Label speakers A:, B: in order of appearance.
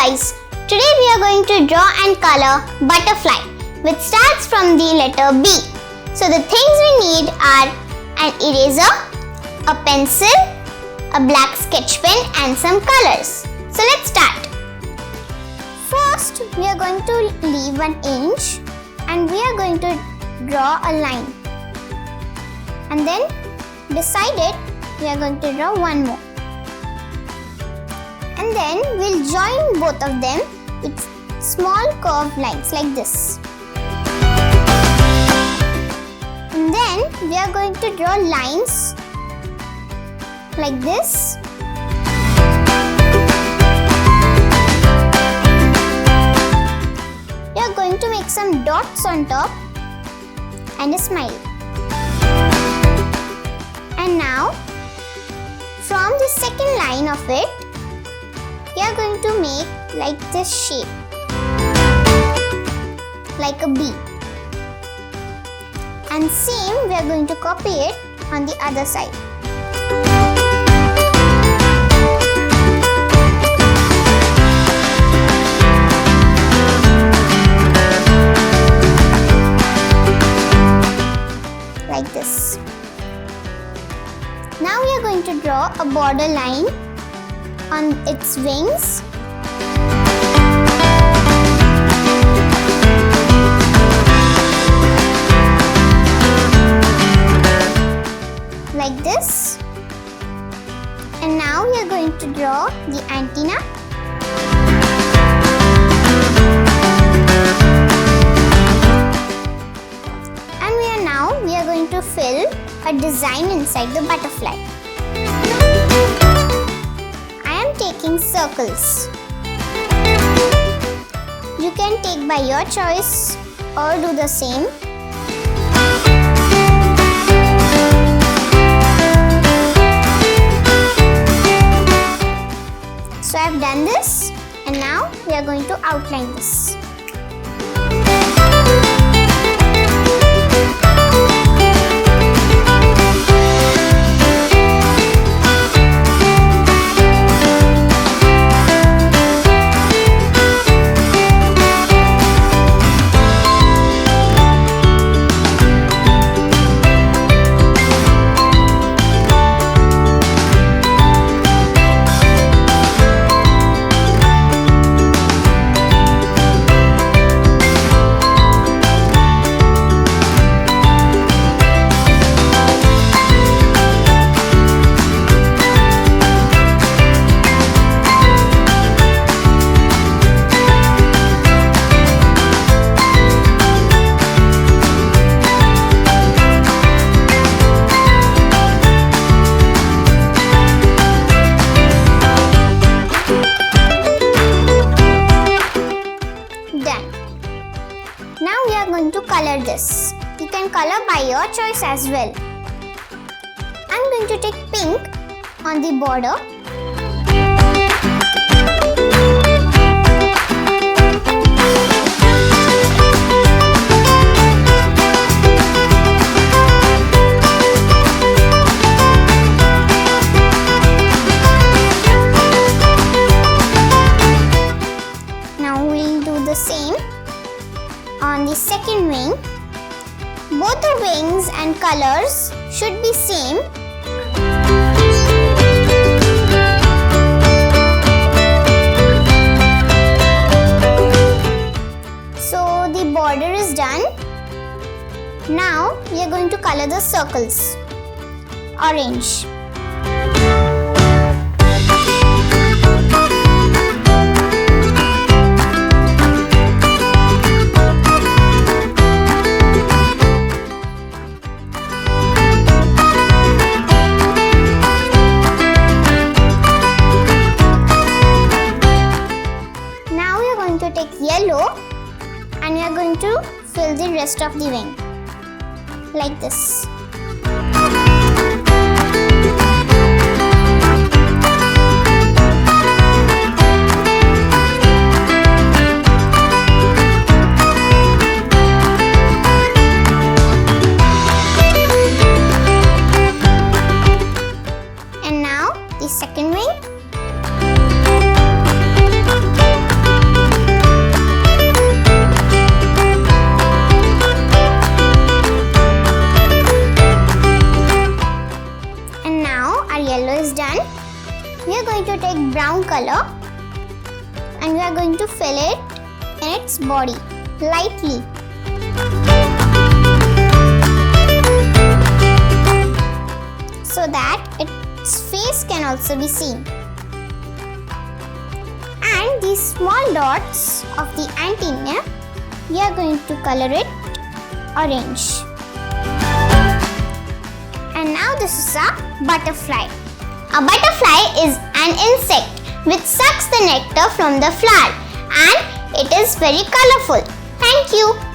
A: guys, today we are going to draw and color butterfly which starts from the letter B. So the things we need are an eraser, a pencil, a black sketch pen and some colors. So let's start. First we are going to leave 1 inch and we are going to draw a line. And then beside it we are going to draw one more. And then we'll join both of them with small curved lines like this. And then we are going to draw lines like this. We are going to make some dots on top and a smile. And now from the second line of it, we are going to make like this shape, like a bee. And same we are going to copy it on the other side. Like this. Now we are going to draw a border line on its wings. Like this. And now we are going to draw the antenna. And we are going to fill a design inside the butterfly. Taking circles. You can take by your choice or do the same. So I have done this and now we are going to outline this. Color this. You can color by your choice as well. I'm going to take pink on the border. Now we'll do the same on the second wing. Both the wings and colors should be same. So the border is done. Now we are going to color the circles. Orange. Yellow and we are going to fill the rest of the wing like this. And now the second wing. done, we are going to take brown color and we are going to fill it in its body lightly. So that its face can also be seen. And these small dots of the antenna, we are going to color it orange. And now this is a butterfly. A butterfly is an insect which sucks the nectar from the flower and it is very colorful. Thank you.